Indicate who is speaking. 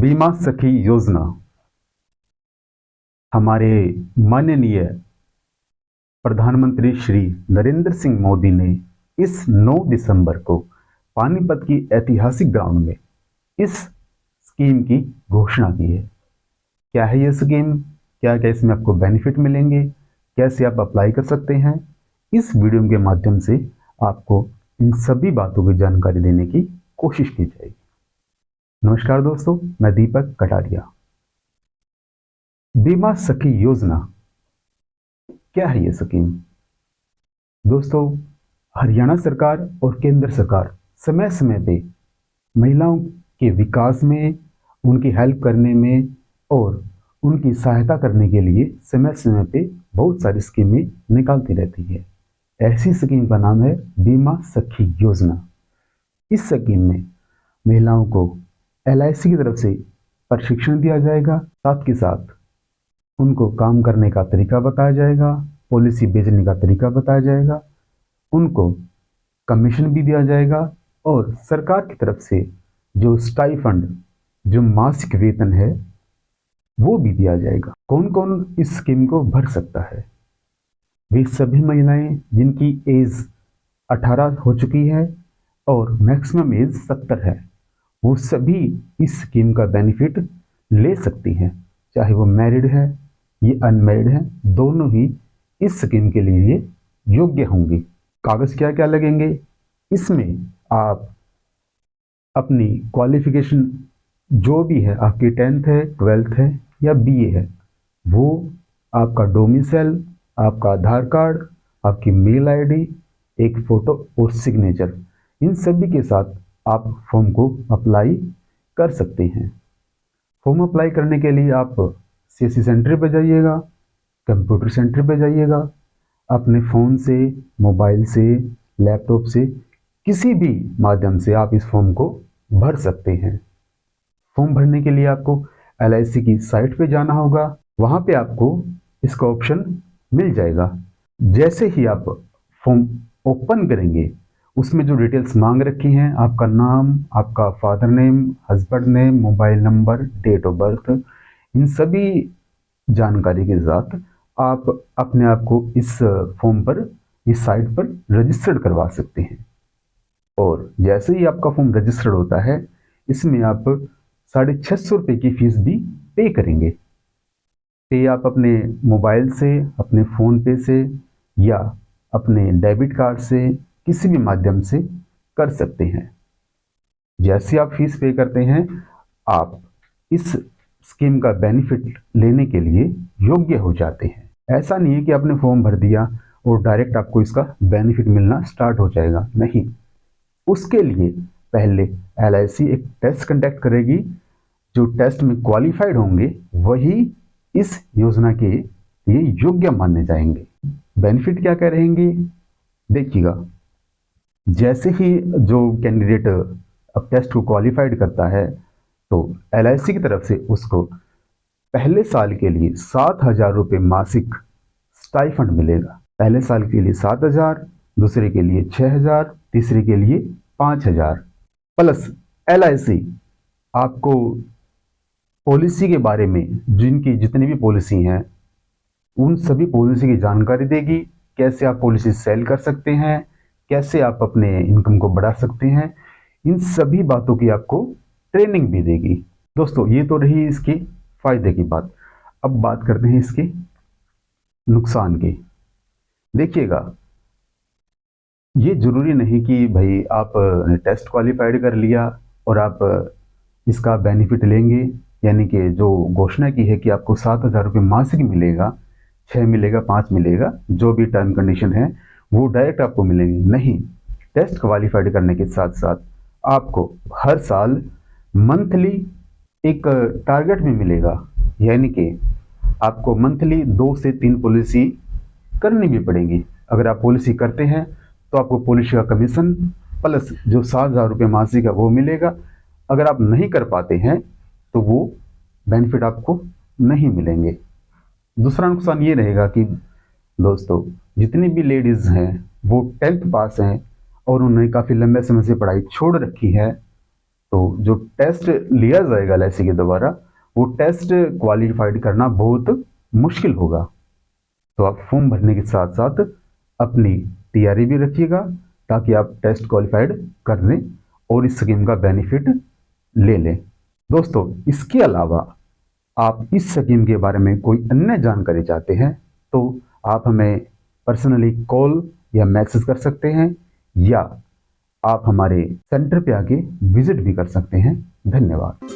Speaker 1: बीमा सखी योजना हमारे माननीय प्रधानमंत्री श्री नरेंद्र सिंह मोदी ने इस 9 दिसंबर को पानीपत की ऐतिहासिक ग्राउंड में इस स्कीम की घोषणा की है। क्या है ये स्कीम, क्या क्या इसमें आपको बेनिफिट मिलेंगे, कैसे आप अप्लाई कर सकते हैं, इस वीडियो के माध्यम से आपको इन सभी बातों की जानकारी देने की कोशिश की जाएगी। नमस्कार दोस्तों, मैं दीपक कटारिया। बीमा सखी योजना क्या है ये स्कीम? दोस्तों, हरियाणा सरकार और केंद्र सरकार समय समय पे महिलाओं के विकास में, उनकी हेल्प करने में और उनकी सहायता करने के लिए समय समय पे बहुत सारी स्कीमें निकालती रहती है। ऐसी स्कीम का नाम है बीमा सखी योजना। इस स्कीम में महिलाओं को LIC की तरफ से प्रशिक्षण दिया जाएगा, साथ के साथ उनको काम करने का तरीका बताया जाएगा, पॉलिसी बेचने का तरीका बताया जाएगा, उनको कमीशन भी दिया जाएगा और सरकार की तरफ से जो स्टाइफंड, जो मासिक वेतन है, वो भी दिया जाएगा। कौन कौन इस स्कीम को भर सकता है? वे सभी महिलाएं जिनकी एज 18 हो चुकी है और मैक्सिमम एज 70 है, वो सभी इस स्कीम का बेनिफिट ले सकती हैं। चाहे वो मैरिड है या अनमैरिड है, दोनों ही इस स्कीम के लिए योग्य होंगी। कागज क्या क्या लगेंगे? इसमें आप अपनी क्वालिफिकेशन जो भी है, आपकी 10th है, 12th है या BA है, वो आपका डोमिसाइल, आपका आधार कार्ड, आपकी मेल ID, एक फोटो और सिग्नेचर, इन सभी के साथ आप फॉर्म को अप्लाई कर सकते हैं। फॉर्म अप्लाई करने के लिए आप CSC सेंटर पर जाइएगा, कंप्यूटर सेंटर पर जाइएगा, अपने फ़ोन से, मोबाइल से, लैपटॉप से, किसी भी माध्यम से आप इस फॉर्म को भर सकते हैं। फॉर्म भरने के लिए आपको LIC की साइट पे जाना होगा, वहाँ पे आपको इसका ऑप्शन मिल जाएगा। जैसे ही आप फॉर्म ओपन करेंगे, उसमें जो डिटेल्स मांग रखी हैं, आपका नाम, आपका father name, husband name, mobile number, date of birth, इन सभी जानकारी के साथ आप अपने आप को इस फॉर्म पर, इस साइट पर रजिस्टर्ड करवा सकते हैं। और जैसे ही आपका फॉर्म रजिस्टर्ड होता है, इसमें आप 650 रुपये की फीस भी पे करेंगे। पे आप अपने मोबाइल से, अपने फ़ोन पे से या अपने डेबिट कार्ड से, किसी भी माध्यम से कर सकते हैं। जैसे आप फीस पे करते हैं, आप इस स्कीम का बेनिफिट लेने के लिए योग्य हो जाते हैं। ऐसा नहीं है कि आपने फॉर्म भर दिया और डायरेक्ट आपको इसका बेनिफिट मिलना स्टार्ट हो जाएगा, नहीं। उसके लिए पहले LIC एक टेस्ट कंडक्ट करेगी। जो टेस्ट में क्वालिफाइड होंगे वही इस योजना के लिए योग्य माने जाएंगे। बेनिफिट क्या क्या रहेंगे, देखिएगा। जैसे ही जो कैंडिडेट अब टेस्ट को क्वालिफाइड करता है, तो LIC की तरफ से उसको पहले साल के लिए 7,000 रुपये मासिक स्टाइफंड मिलेगा। पहले साल के लिए 7,000, दूसरे के लिए 6,000, तीसरे के लिए 5,000। प्लस LIC आपको पॉलिसी के बारे में, जिनकी जितनी भी पॉलिसी हैं, उन सभी पॉलिसी की जानकारी देगी। कैसे आप पॉलिसी सेल कर सकते हैं, कैसे आप अपने इनकम को बढ़ा सकते हैं, इन सभी बातों की आपको ट्रेनिंग भी देगी। दोस्तों, ये तो रही इसके फायदे की बात। अब बात करते हैं इसके नुकसान की। देखिएगा, ये जरूरी नहीं कि भाई आप टेस्ट क्वालिफाइड कर लिया और आप इसका बेनिफिट लेंगे, यानी कि जो घोषणा की है कि आपको 7,000 रुपये मासिक मिलेगा, 6 मिलेगा, 5 मिलेगा, जो भी टर्म कंडीशन है, वो डायरेक्ट आपको मिलेंगे, नहीं। टेस्ट क्वालिफाइड करने के साथ साथ आपको हर साल मंथली एक टारगेट भी मिलेगा, यानी कि आपको मंथली 2 से 3 पॉलिसी करनी भी पड़ेगी। अगर आप पॉलिसी करते हैं तो आपको पॉलिसी का कमीशन प्लस जो 7,000 रुपये मासिक है वो मिलेगा। अगर आप नहीं कर पाते हैं तो वो बेनिफिट आपको नहीं मिलेंगे। दूसरा नुकसान ये रहेगा कि दोस्तों, जितनी भी लेडीज़ हैं वो 10th पास हैं और उन्होंने काफ़ी लंबे समय से पढ़ाई छोड़ रखी है, तो जो टेस्ट लिया जाएगा एलआईसी के द्वारा, वो टेस्ट क्वालिफाइड करना बहुत मुश्किल होगा। तो आप फॉर्म भरने के साथ साथ अपनी तैयारी भी रखिएगा, ताकि आप टेस्ट क्वालिफाइड कर लें और इस स्कीम का बेनिफिट ले लें। दोस्तों, इसके अलावा आप इस स्कीम के बारे में कोई अन्य जानकारी चाहते हैं तो आप हमें पर्सनली कॉल या मैसेज कर सकते हैं, या आप हमारे सेंटर पे आके विजिट भी कर सकते हैं। धन्यवाद।